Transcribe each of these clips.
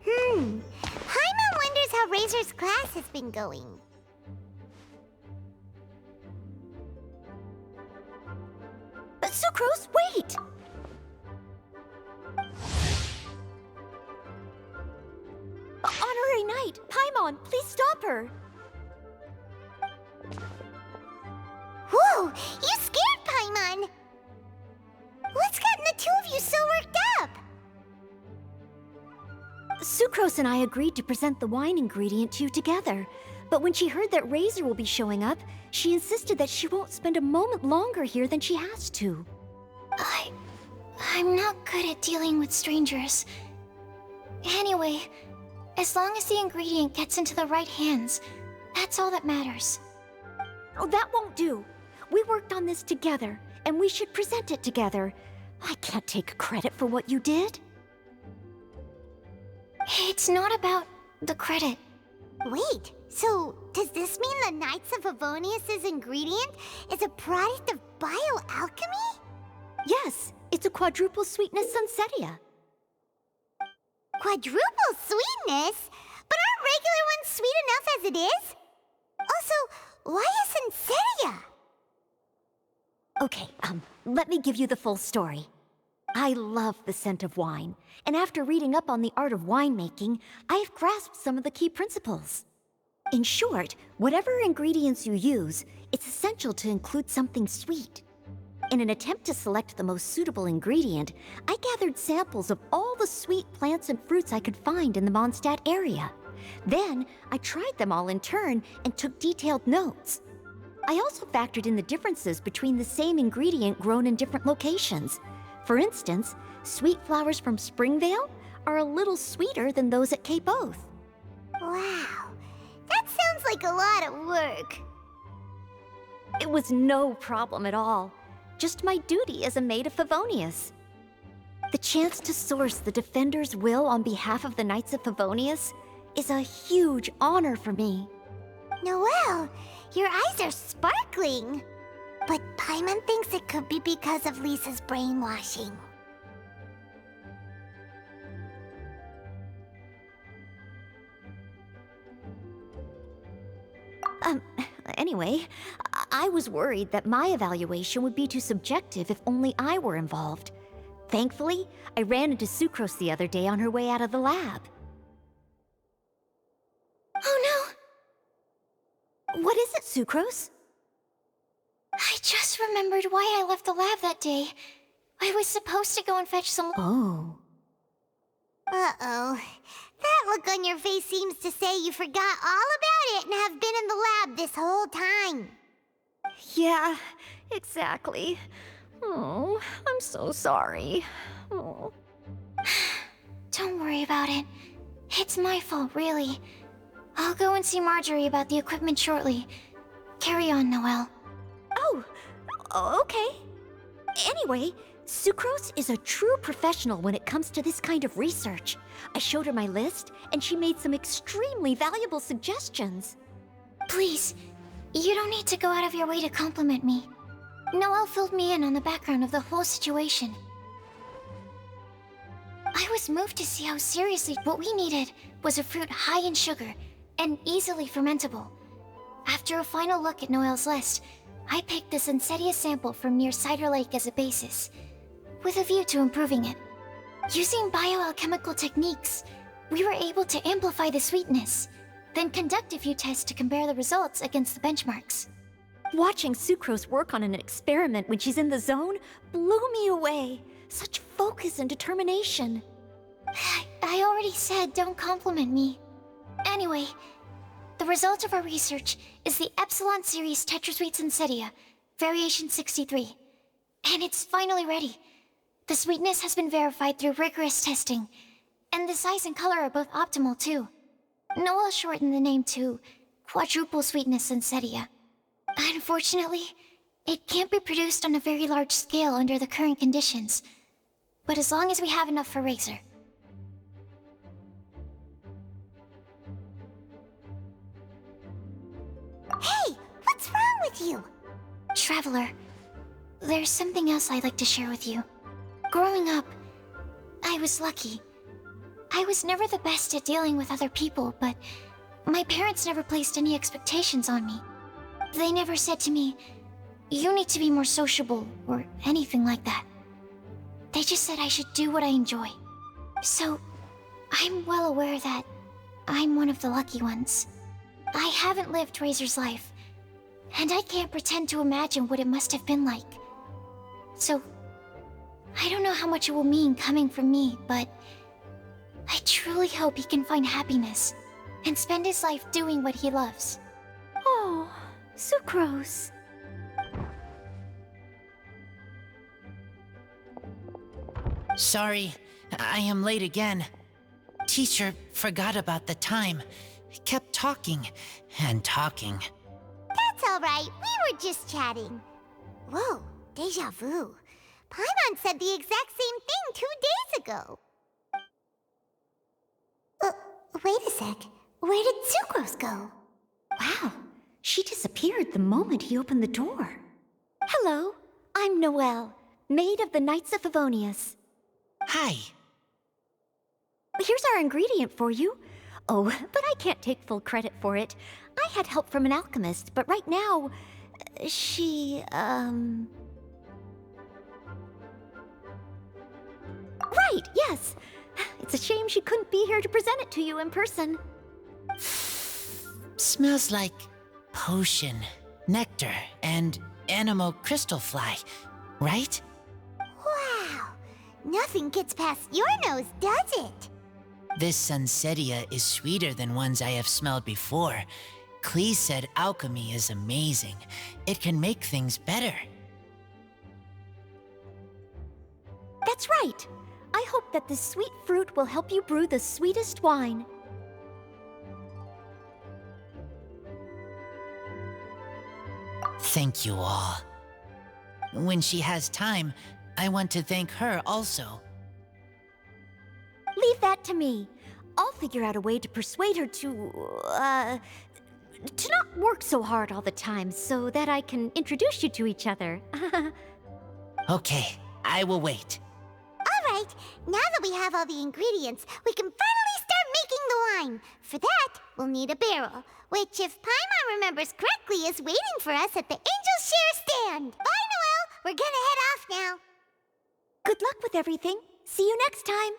Paimon wonders how Razor's class has been going. Sucrose, wait! Honorary Knight, Paimon, please stop her! Whoa! You scared Paimon! What's gotten the two of you so worked up? Sucrose and I agreed to present the wine ingredient to you together. But when she heard that Razor will be showing up, she insisted that she won't spend a moment longer here than she has to. I'm not good at dealing with strangers. Anyway, as long as the ingredient gets into the right hands, that's all that matters. Oh, that won't do. We worked on this together, and we should present it together. I can't take credit for what you did. It's not about the credit. Wait, so does this mean the Knights of Favonius' ingredient is a product of bioalchemy? Yes, it's a quadruple sweetness sunsetia. Quadruple sweetness? But aren't regular ones sweet enough as it is? Also, why a sunsetia? Okay, let me give you the full story. I love the scent of wine, and after reading up on the art of winemaking, I've grasped some of the key principles. In short, whatever ingredients you use, it's essential to include something sweet. In an attempt to select the most suitable ingredient, I gathered samples of all the sweet plants and fruits I could find in the Mondstadt area. Then, I tried them all in turn and took detailed notes. I also factored in the differences between the same ingredient grown in different locations. For instance, sweet flowers from Springvale are a little sweeter than those at Cape Oath. Wow, that sounds like a lot of work. It was no problem at all. Just my duty as a maid of Favonius. The chance to source the Defender's will on behalf of the Knights of Favonius is a huge honor for me. Noelle, your eyes are sparkling. But Paimon thinks it could be because of Lisa's brainwashing. Anyway, I was worried that my evaluation would be too subjective if only I were involved. Thankfully, I ran into Sucrose the other day on her way out of the lab. Oh no! What is it, Sucrose? I just remembered why I left the lab that day. I was supposed to go and fetch some— Oh. Uh-oh. That look on your face seems to say you forgot all about it and have been in the lab this whole time. Yeah, exactly. Oh, I'm so sorry. Oh. Don't worry about it. It's my fault, really. I'll go and see Marjorie about the equipment shortly. Carry on, Noelle. Oh, okay. Anyway, Sucrose is a true professional when it comes to this kind of research. I showed her my list, and she made some extremely valuable suggestions. Please, you don't need to go out of your way to compliment me. Noelle filled me in on the background of the whole situation. I was moved to see how seriously what we needed was a fruit high in sugar and easily fermentable. After a final look at Noelle's list, I picked the sunsetia sample from near Cider Lake as a basis, with a view to improving it. Using bioalchemical techniques, we were able to amplify the sweetness, then conduct a few tests to compare the results against the benchmarks. Watching Sucrose work on an experiment when she's in the zone blew me away. Such focus and determination. I already said don't compliment me. Anyway, the result of our research is the Epsilon Series Tetrasweet Sunsetia, Variation 63. And it's finally ready. The sweetness has been verified through rigorous testing, and the size and color are both optimal too. Noelle shortened the name to Quadruple Sweetness Sunsetia. Unfortunately, it can't be produced on a very large scale under the current conditions, but as long as we have enough for Razor. Hey, what's wrong with you? Traveler, there's something else I'd like to share with you. Growing up, I was lucky. I was never the best at dealing with other people, but my parents never placed any expectations on me. They never said to me, "You need to be more sociable," or anything like that. They just said I should do what I enjoy. So, I'm well aware that I'm one of the lucky ones. I haven't lived Razor's life, and I can't pretend to imagine what it must have been like. So, I don't know how much it will mean coming from me, but I truly hope he can find happiness and spend his life doing what he loves. Oh, Sucrose. Sorry, I am late again. Teacher forgot about the time. Kept talking and talking. That's all right. We were just chatting. Whoa, deja vu. Paimon said the exact same thing 2 days ago. Wait a sec. Where did Sucrose go? Wow, she disappeared the moment he opened the door. Hello, I'm Noelle, maid of the Knights of Favonius. Hi. Here's our ingredient for you. Oh, but I can't take full credit for it. I had help from an alchemist, but right now, she, Right, yes. It's a shame she couldn't be here to present it to you in person. Smells like potion, nectar, and animal crystal fly, right? Wow. Nothing gets past your nose, does it? This Sunsetia is sweeter than ones I have smelled before. Klee said alchemy is amazing. It can make things better. That's right. I hope that this sweet fruit will help you brew the sweetest wine. Thank you all. When she has time, I want to thank her also. Leave that to me. I'll figure out a way to persuade her to not work so hard all the time so that I can introduce you to each other. Okay, I will wait. All right. Now that we have all the ingredients, we can finally start making the wine. For that, we'll need a barrel, which, if Paimon remembers correctly, is waiting for us at the Angel Share stand. Bye, Noelle. We're gonna head off now. Good luck with everything. See you next time.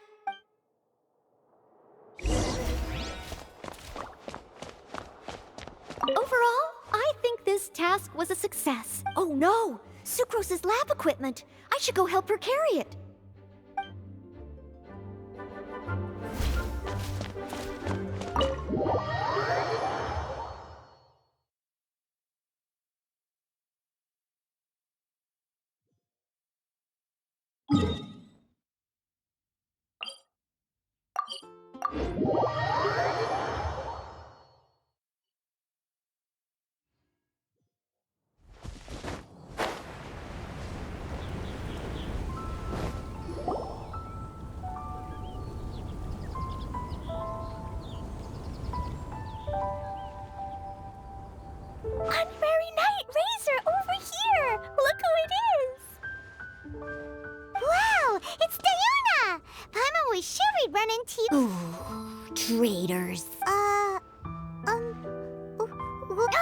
Overall, I think this task was a success. Oh no! Sucrose's lab equipment! I should go help her carry it. Honorary Knight Razor, over here! Look who it is! Wow, it's Diona! Paimon was sure we'd run into you. Ooh, traitors.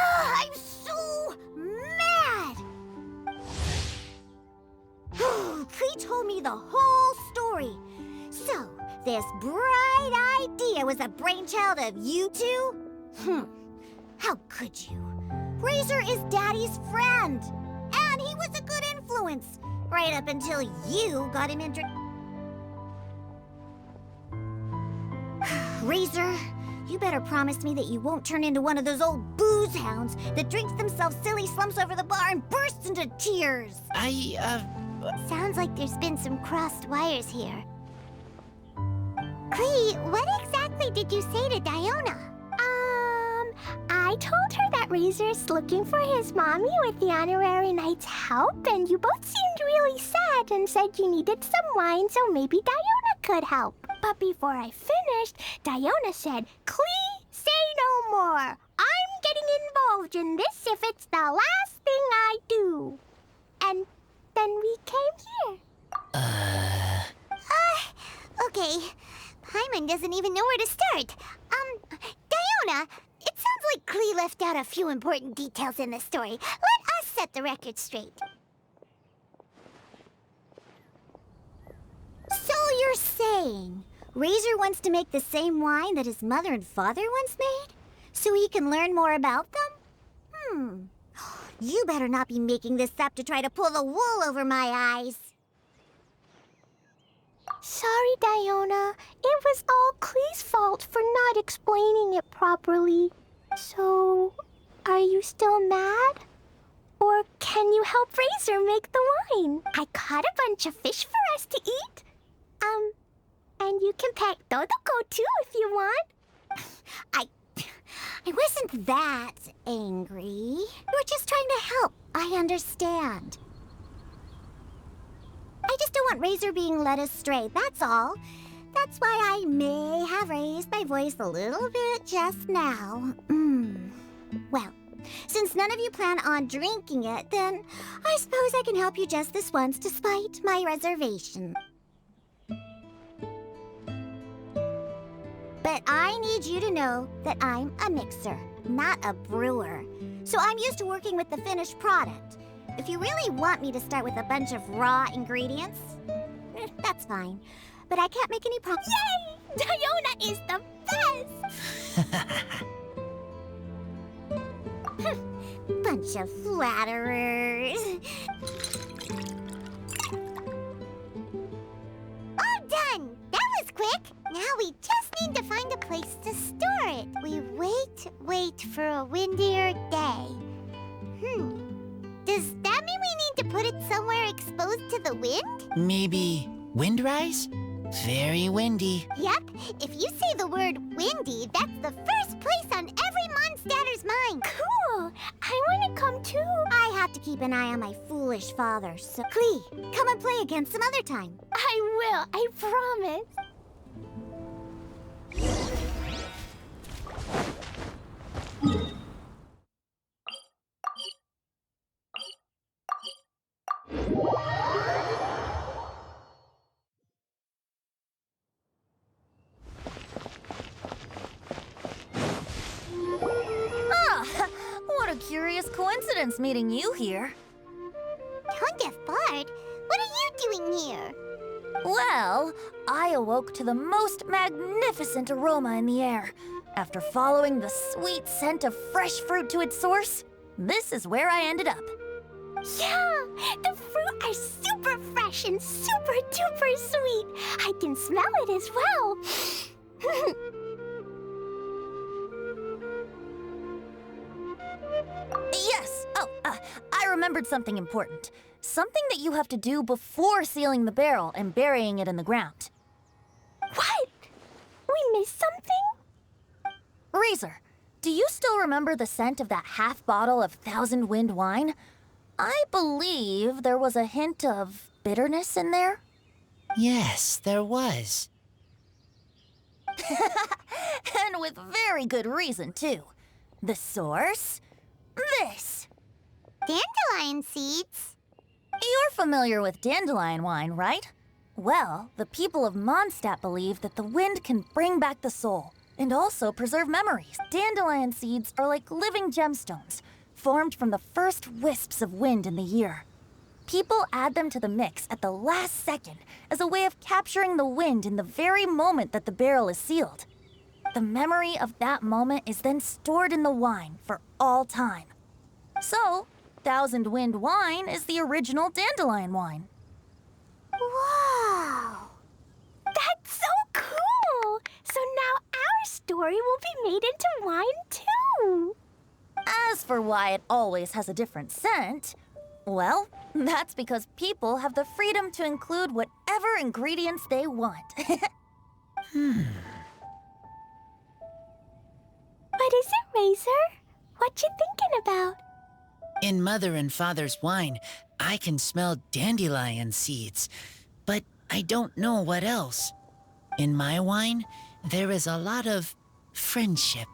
I'm so mad! Klee told me the whole story. So, this bright idea was the brainchild of you two? How could you? Razor is Daddy's friend, and he was a good influence, right up until you got him Razor, you better promise me that you won't turn into one of those old booze hounds that drinks themselves silly, slumps over the bar, and bursts into tears. Sounds like there's been some crossed wires here. Klee, what exactly did you say to Diona? I told her that Razor's looking for his mommy with the Honorary Knight's help, and you both seemed really sad and said you needed some wine, so maybe Diona could help. But before I finished, Diona said, "Klee, say no more. I'm getting involved in this if it's the last thing I do." And then we came here. Okay. Paimon doesn't even know where to start. Diona, it sounds like Klee left out a few important details in the story. Let us set the record straight. So you're saying Razor wants to make the same wine that his mother and father once made? So he can learn more about them? You better not be making this up to try to pull the wool over my eyes. Sorry, Diona. It was all Klee's fault for not explaining it properly. So, are you still mad? Or can you help Razor make the wine? I caught a bunch of fish for us to eat. And you can pet Dodoko too if you want. I wasn't that angry. We're just trying to help. I understand. I just don't want Razor being led astray, that's all. That's why I may have raised my voice a little bit just now. Well, since none of you plan on drinking it, then I suppose I can help you just this once despite my reservation. But I need you to know that I'm a mixer, not a brewer. So I'm used to working with the finished product. If you really want me to start with a bunch of raw ingredients, that's fine. But I can't make any promises. Yay! Diona is the best! Bunch of flatterers. All done! That was quick! Now we just need to find a place to store it. We wait for a windier day. Does that mean we need to put it somewhere exposed to the wind? Maybe windrise? Very windy. Yep. If you say the word windy, that's the first place on every Mondstatter's mind. Cool! I want to come too. I have to keep an eye on my foolish father, so Klee, come and play again some other time. I will, I promise. What a curious coincidence meeting you here. Tone Deaf Bard, what are you doing here? Well, I awoke to the most magnificent aroma in the air. After following the sweet scent of fresh fruit to its source, this is where I ended up. Yeah, the fruit are super fresh and super duper sweet. I can smell it as well. Yes! I remembered something important. Something that you have to do before sealing the barrel and burying it in the ground. What? We missed something? Razor, do you still remember the scent of that half bottle of Thousand Wind wine? I believe there was a hint of bitterness in there. Yes, there was. And with very good reason, too. The source? This. Dandelion seeds? You're familiar with dandelion wine, right? Well, the people of Mondstadt believe that the wind can bring back the soul and also preserve memories. Dandelion seeds are like living gemstones, formed from the first wisps of wind in the year. People add them to the mix at the last second as a way of capturing the wind in the very moment that the barrel is sealed. The memory of that moment is then stored in the wine for all time. So, Thousand Wind wine is the original dandelion wine. Wow! That's so cool! So now our story will be made into wine too. As for why it always has a different scent, well, that's because people have the freedom to include whatever ingredients they want. What is it, Razor? What you thinking about? In Mother and Father's wine, I can smell dandelion seeds, but I don't know what else. In my wine, there is a lot of friendship.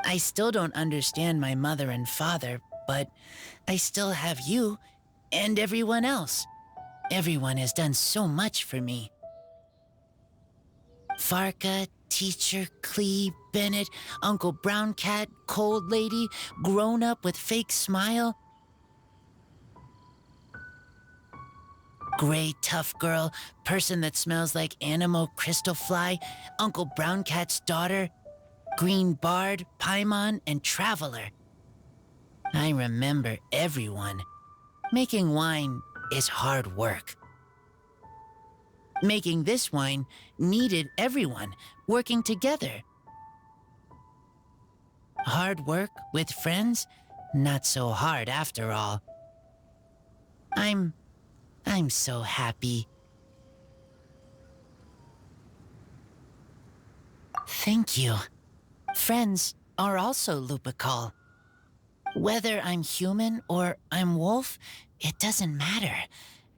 I still don't understand my mother and father, but I still have you and everyone else. Everyone has done so much for me. Farka, Teacher, Clee, Bennett, Uncle Brown Cat, Cold Lady, Grown Up with Fake Smile, Gray Tough Girl, Person that Smells like Animo Crystal Fly, Uncle Brown Cat's Daughter, Green Bard, Paimon, and Traveler. I remember everyone. Making wine is hard work. Making this wine needed everyone working together. Hard work with friends? Not so hard after all. I'm so happy. Thank you. Friends are also Lupical. Whether I'm human or I'm wolf, it doesn't matter.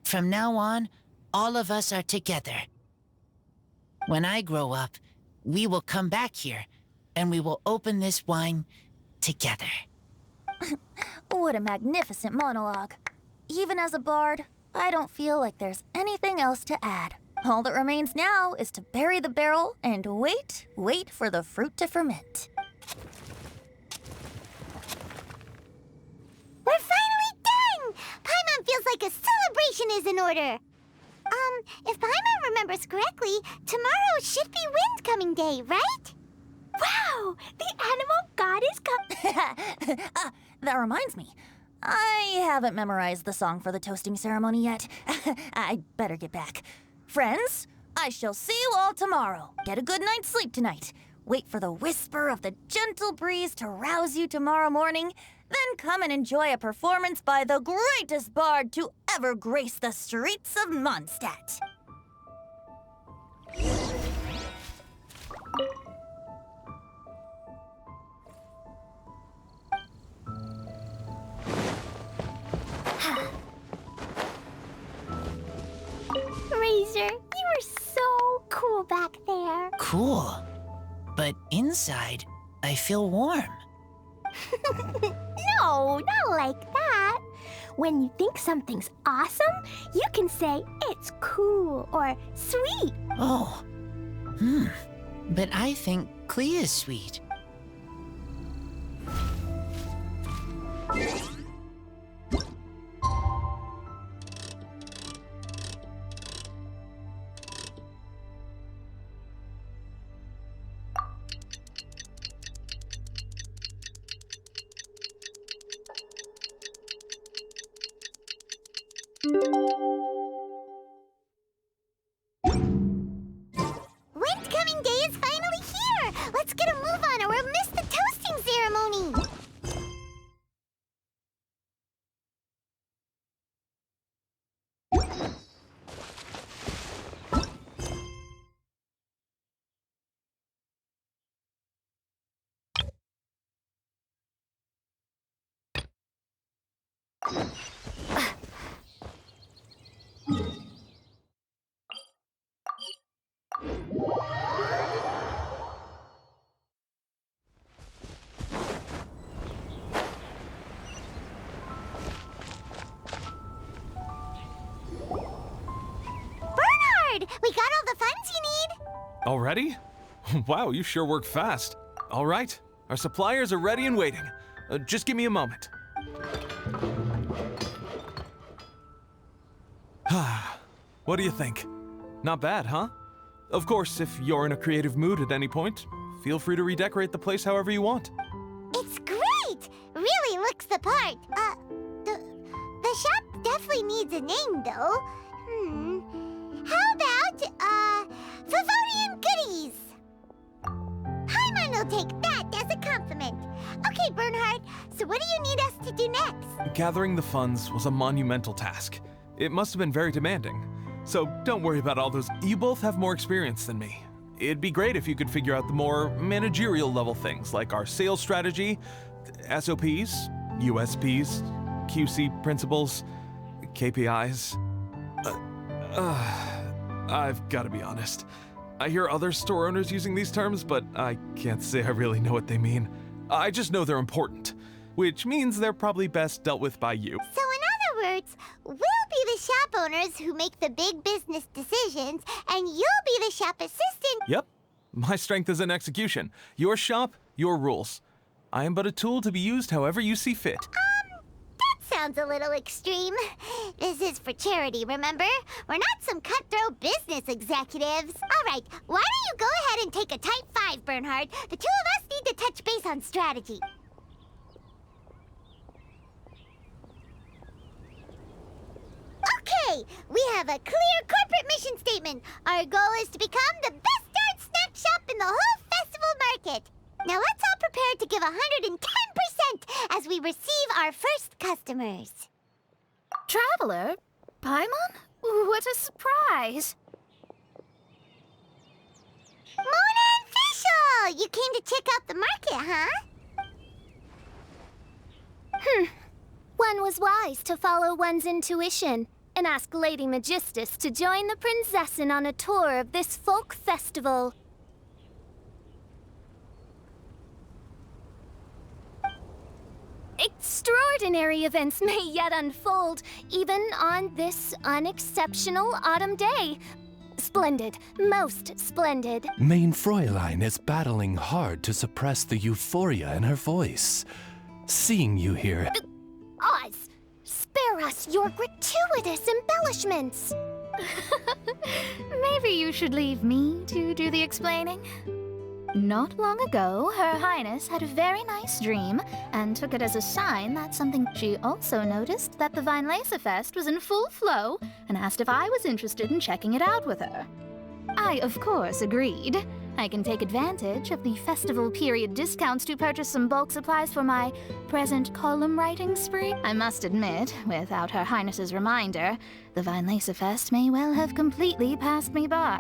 From now on, all of us are together. When I grow up, we will come back here, and we will open this wine together. What a magnificent monologue. Even as a bard, I don't feel like there's anything else to add. All that remains now is to bury the barrel and wait for the fruit to ferment. We're finally done! Paimon feels like a celebration is in order. If Paimon remembers correctly, tomorrow should be Wind-Coming Day, right? Wow! The animal god is come. That reminds me. I haven't memorized the song for the toasting ceremony yet. I'd better get back. Friends, I shall see you all tomorrow. Get a good night's sleep tonight. Wait for the whisper of the gentle breeze to rouse you tomorrow morning. Then come and enjoy a performance by the greatest bard to ever grace the streets of Mondstadt. Razor, you are so cool back there. Cool. But inside, I feel warm. No, not like that. When you think something's awesome, you can say it's cool or sweet. Oh. But I think Clea is sweet. Wind-Coming Day is finally here! Let's get a move on or we'll miss the toasting ceremony! Bernard! We got all the funds you need! Already? Wow, you sure work fast. All right, our suppliers are ready and waiting. Just give me a moment. What do you think? Not bad, huh? Of course, if you're in a creative mood at any point, feel free to redecorate the place however you want. It's great! Really looks the part. The shop definitely needs a name, though. How about, Favonian Goodies? Paimon will take that as a compliment. Okay, Bernhard, so what do you need us to do next? Gathering the funds was a monumental task. It must have been very demanding. So don't worry about all those. You both have more experience than me. It'd be great if you could figure out the more managerial level things like our sales strategy, SOPs, USPs, QC principles, KPIs. I've got to be honest. I hear other store owners using these terms, but I can't say I really know what they mean. I just know they're important, which means they're probably best dealt with by you. So in other words, we'll be the shop owners who make the big business decisions, and you'll be the shop assistant. Yep. My strength is in execution. Your shop, your rules. I am but a tool to be used however you see fit. That sounds a little extreme. This is for charity, remember? We're not some cutthroat business executives. All right, why don't you go ahead and take a type 5, Bernhard? The two of us need to touch base on strategy. Okay, we have a clear corporate mission statement. Our goal is to become the best darn snack shop in the whole festival market. Now let's all prepare to give 110% as we receive our first customers. Traveler? Paimon? What a surprise! Mona and Fischl! You came to check out the market, huh? One was wise to follow one's intuition and ask Lady Magistus to join the Prinzessin on a tour of this folk festival. Extraordinary events may yet unfold, even on this unexceptional autumn day. Splendid, most splendid. Mein Fräulein is battling hard to suppress the euphoria in her voice. Seeing you here... Oz, spare us your gratuitous embellishments. Maybe you should leave me to do the explaining. Not long ago, Her Highness had a very nice dream and took it as a sign that something. She also noticed that the Weinlesefest was in full flow and asked if I was interested in checking it out with her. I, of course, agreed. I can take advantage of the festival period discounts to purchase some bulk supplies for my present column writing spree. I must admit, without Her Highness's reminder, the Weinlesefest may well have completely passed me by.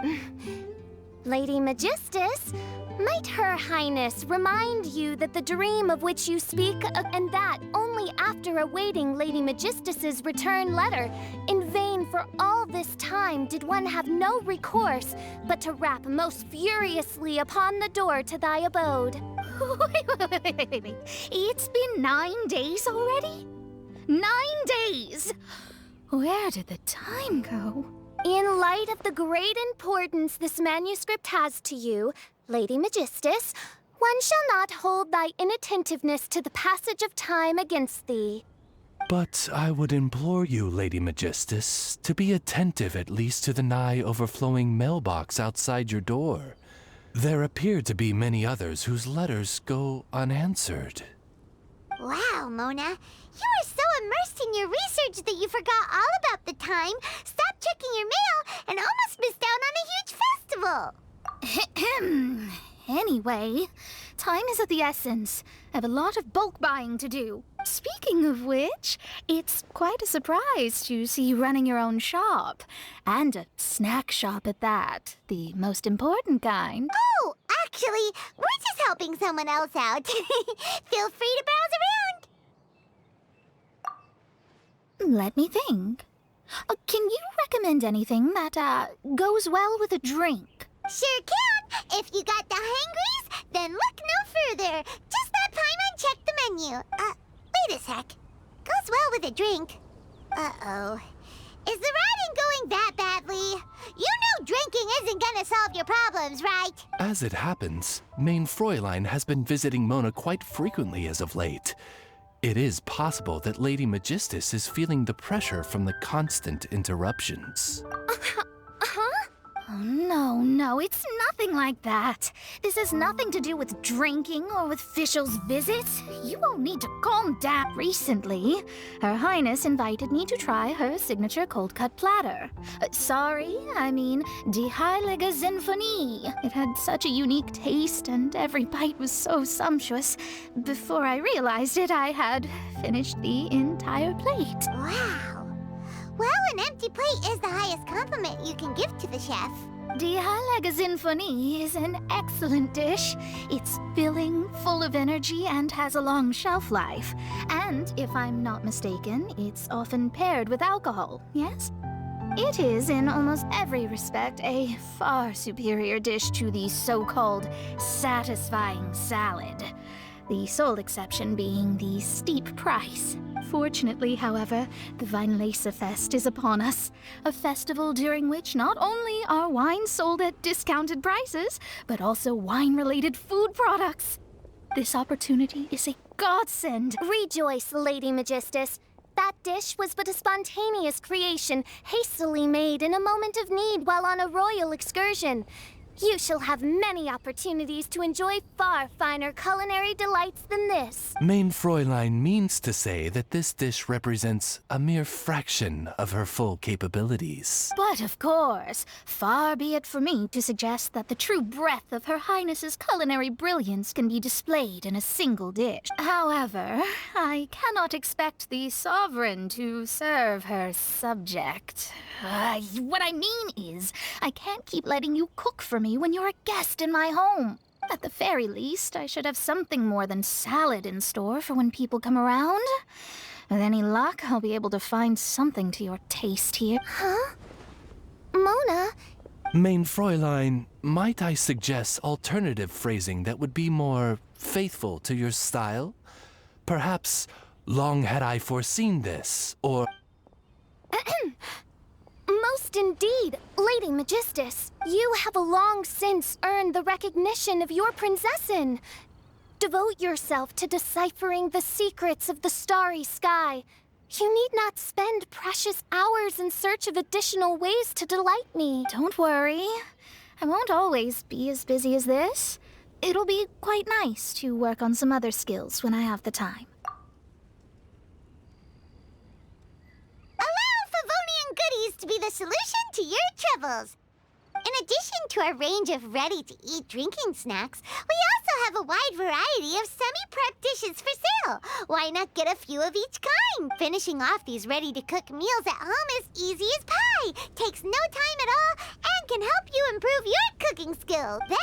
Lady Magistus, might Her Highness remind you that the dream of which you speak, and that only after awaiting Lady Magistus's return letter, in vain for all this time did one have no recourse but to rap most furiously upon the door to thy abode. Wait. It's been 9 days already? 9 days! Where did the time go? In light of the great importance this manuscript has to you, Lady Magistus, one shall not hold thy inattentiveness to the passage of time against thee. But I would implore you, Lady Magistus, to be attentive at least to the nigh overflowing mailbox outside your door. There appear to be many others whose letters go unanswered. Wow, Mona. You were so immersed in your research that you forgot all about the time, stopped checking your mail, and almost missed out on a huge festival. Anyway, time is of the essence. I have a lot of bulk buying to do. Speaking of which, it's quite a surprise to see you running your own shop. And a snack shop at that. The most important kind. Oh, actually, we're just helping someone else out. Feel free to browse around. Let me think. Can you recommend anything that, goes well with a drink? Sure can. If you got the hangries, then look no further. Just let Paimon check the menu. Wait a sec. Goes well with a drink. Uh-oh. Is the writing going that badly? You know drinking isn't gonna solve your problems, right? As it happens, Mein Fräulein has been visiting Mona quite frequently as of late. It is possible that Lady Magistus is feeling the pressure from the constant interruptions. Oh, no, it's nothing like that. This has nothing to do with drinking or with Fischl's visits. You all need to calm down. Recently, Her Highness invited me to try her signature cold-cut platter. Die Heilige Sinfonie. It had such a unique taste, and every bite was so sumptuous. Before I realized it, I had finished the entire plate. Wow. Well, an empty plate is the highest compliment you can give to the chef. Die Heilige Sinfonie is an excellent dish. It's filling, full of energy, and has a long shelf life. And, if I'm not mistaken, it's often paired with alcohol, yes? It is, in almost every respect, a far superior dish to the so-called satisfying salad. The sole exception being the steep price. Unfortunately, however, the Weinlese Fest is upon us. A festival during which not only are wines sold at discounted prices, but also wine-related food products. This opportunity is a godsend. Rejoice, Lady Magistus. That dish was but a spontaneous creation, hastily made in a moment of need while on a royal excursion. You shall have many opportunities to enjoy far finer culinary delights than this. Mein Fräulein means to say that this dish represents a mere fraction of her full capabilities. But of course, far be it from me to suggest that the true breadth of Her Highness's culinary brilliance can be displayed in a single dish. However, I cannot expect the sovereign to serve her subject. What I mean is, I can't keep letting you cook for me when you're a guest in my home. At the very least, I should have something more than salad in store for when people come around. With any luck, I'll be able to find something to your taste here. Huh? Mona? Mein Fräulein, might I suggest alternative phrasing that would be more faithful to your style? Perhaps, long had I foreseen this, or... Most indeed, Lady Magistus. You have long since earned the recognition of your princessin. Devote yourself to deciphering the secrets of the starry sky. You need not spend precious hours in search of additional ways to delight me. Don't worry. I won't always be as busy as this. It'll be quite nice to work on some other skills when I have the time. Goodies to be the solution to your troubles. In addition to our range of ready-to-eat drinking snacks, we also have a wide variety of semi-prep dishes for sale. Why not get a few of each kind? Finishing off these ready-to-cook meals at home is easy as pie, takes no time at all, and can help you improve your cooking skills. Then,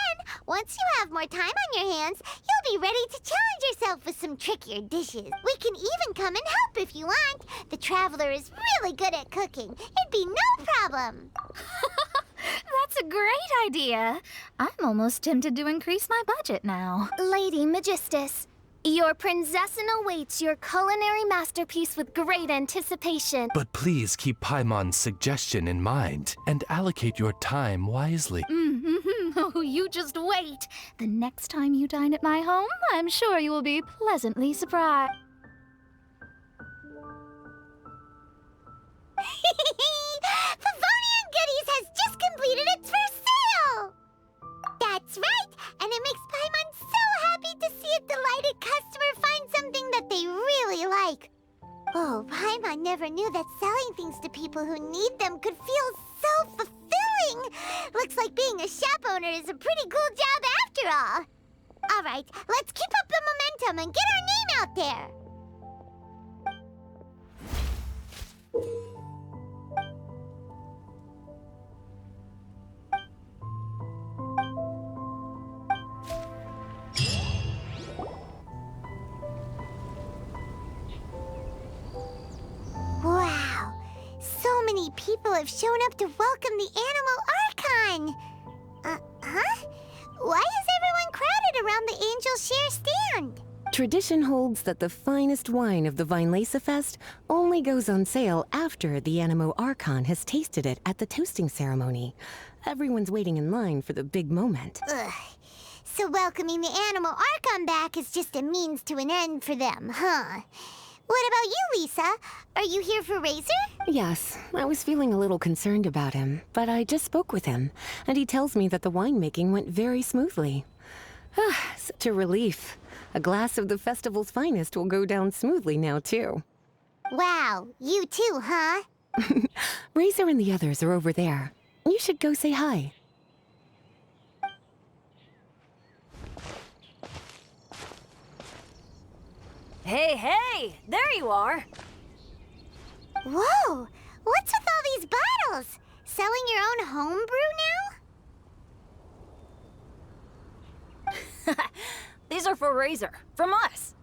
once you have more time on your hands, you'll be ready to challenge yourself with some trickier dishes. We can even come and help if you want. The Traveler is really good at cooking. It'd be no problem. That's a great idea. I'm almost tempted to increase my budget now. Lady Magistus, your princessin awaits your culinary masterpiece with great anticipation. But please keep Paimon's suggestion in mind and allocate your time wisely. Oh, you just wait. The next time you dine at my home, I'm sure you will be pleasantly surprised. Favonian Goodies has just completed its first sale! That's right, and it makes Paimon so happy to see a delighted customer find something that they really like. Oh, Paimon never knew that selling things to people who need them could feel so fulfilling. Looks like being a shop owner is a pretty cool job after all. All right, let's keep up the momentum and get our name out there. Wow, so many people have shown up to welcome the Animal Archon. Huh? Why is everyone crowded around the Angel Share stand? Tradition holds that the finest wine of the Weinlese Fest only goes on sale after the Animo Archon has tasted it at the toasting ceremony. Everyone's waiting in line for the big moment. Ugh. So welcoming the Animal Archon back is just a means to an end for them, huh? What about you, Lisa? Are you here for Razor? Yes, I was feeling a little concerned about him, but I just spoke with him, and he tells me that the winemaking went very smoothly. Such a relief. A glass of the festival's finest will go down smoothly now, too. Wow, you too, huh? Razor and the others are over there. You should go say hi. Hey, there you are. Whoa, what's with all these bottles? Selling your own homebrew now? These are for Razor, from us.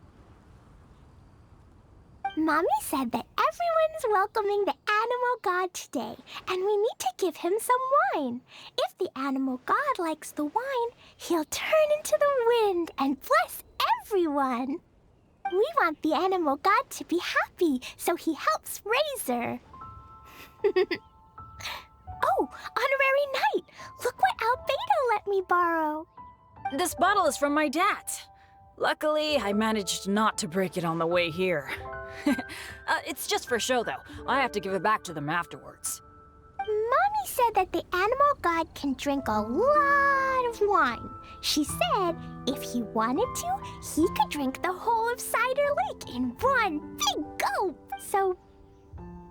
Mommy said that everyone's welcoming the animal god today, and we need to give him some wine. If the animal god likes the wine, he'll turn into the wind and bless everyone. We want the animal god to be happy, so he helps Razor. Oh, honorary knight! Look what Albedo let me borrow. This bottle is from my dad's. Luckily, I managed not to break it on the way here. It's just for show, though. I have to give it back to them afterwards. Mommy said that the animal god can drink a lot of wine. She said if he wanted to, he could drink the whole of Cider Lake in one big gulp. So,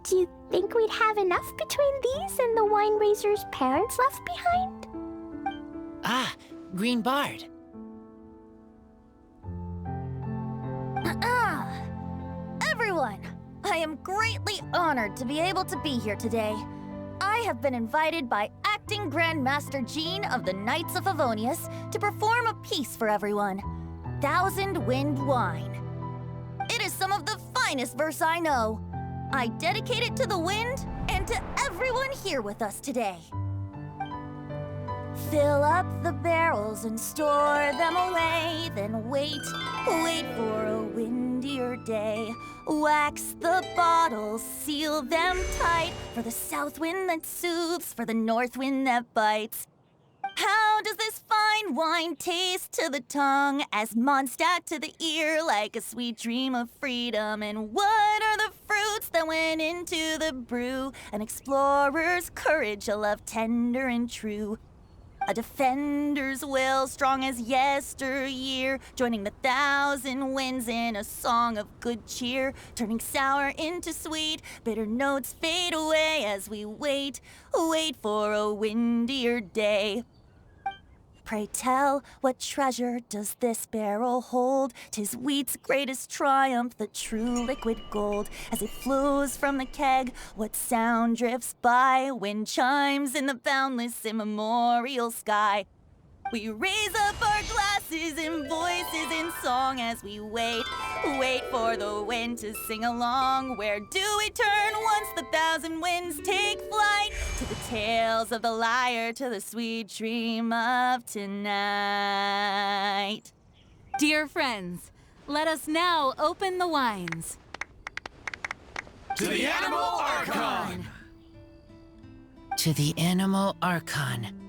do you think we'd have enough between these and the wine raiser's parents left behind? Ah, Green Bard. Everyone, I am greatly honored to be able to be here today. I have been invited by Acting Grand Master Jean of the Knights of Favonius to perform a piece for everyone, Thousand Wind Wine. It is some of the finest verse I know. I dedicate it to the wind and to everyone here with us today. Fill up the barrels and store them away, then wait for a windier day. Wax the bottles, seal them tight, for the south wind that soothes, for the north wind that bites. How does this fine wine taste to the tongue, as Mondstadt to the ear, like a sweet dream of freedom? And what are the fruits that went into the brew? An explorer's courage, a love tender and true. A defender's will, strong as yesteryear, joining the thousand winds in a song of good cheer, turning sour into sweet, bitter notes fade away as we wait for a windier day. Pray tell, what treasure does this barrel hold? 'Tis wheat's greatest triumph, the true liquid gold. As it flows from the keg, what sound drifts by? Wind chimes in the boundless immemorial sky. We raise up our glasses and voices in song as we wait for the wind to sing along. Where do we turn once the thousand winds take flight? To the tales of the lyre, to the sweet dream of tonight. Dear friends, let us now open the wines. To the Animal Archon! To the Animal Archon.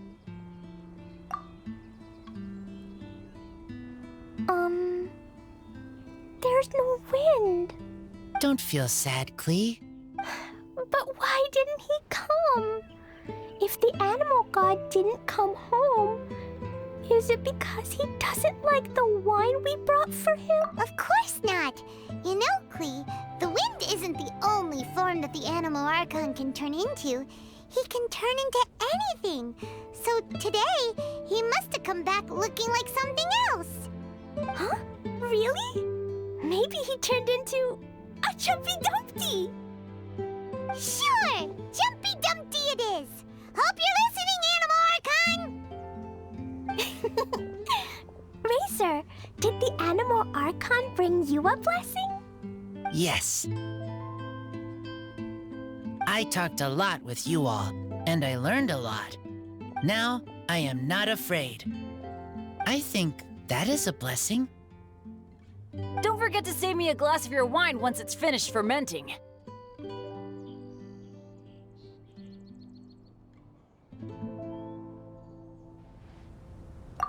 There's no wind. Don't feel sad, Klee. But why didn't he come? If the animal god didn't come home, is it because he doesn't like the wine we brought for him? Of course not. You know, Klee, the wind isn't the only form that the Animal Archon can turn into. He can turn into anything. So today, he must have come back looking like something else. Huh? Really? Maybe he turned into a Jumpy Dumpty. Sure, Jumpy Dumpty it is. Hope you're listening, Animal Archon. Razor, did the Animal Archon bring you a blessing? Yes. I talked a lot with you all, and I learned a lot. Now, I am not afraid. I think that is a blessing. Don't forget to save me a glass of your wine once it's finished fermenting.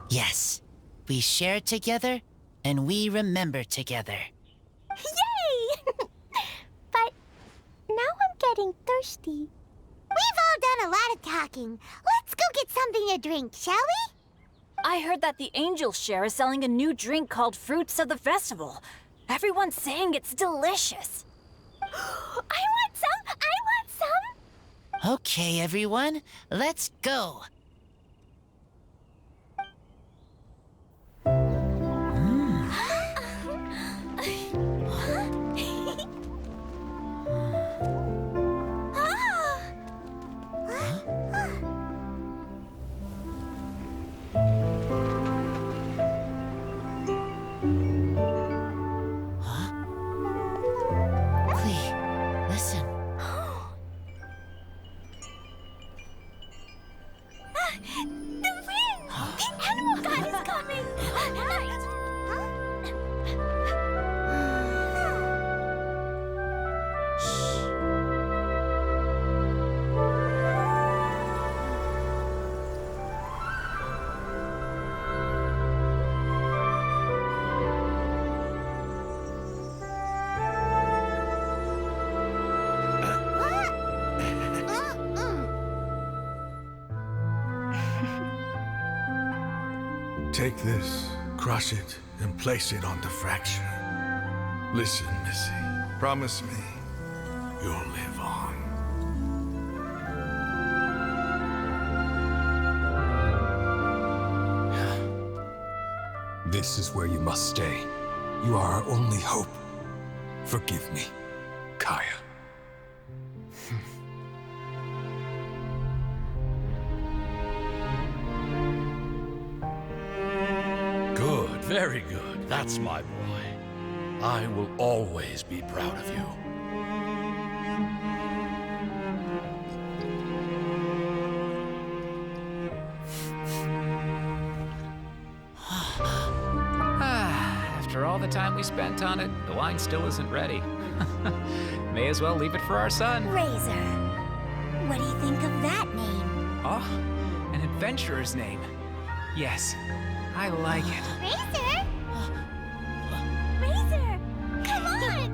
Yes, we share together, and we remember together. Yay! But now I'm getting thirsty. We've all done a lot of talking. Let's go get something to drink, shall we? I heard that the Angel Share is selling a new drink called Fruits of the Festival. Everyone's saying it's delicious. I want some! I want some! Okay, everyone, let's go. Take this, crush it, and place it on the fracture. Listen, Missy. Promise me you'll live on. This is where you must stay. You are our only hope. Forgive me, Kaya. Good, very good. That's my boy. I will always be proud of you. After all the time we spent on it, the wine still isn't ready. May as well leave it for our son. Razor. What do you think of that name? Oh, an adventurer's name. Yes, I like it. Razor? Razor! Come on!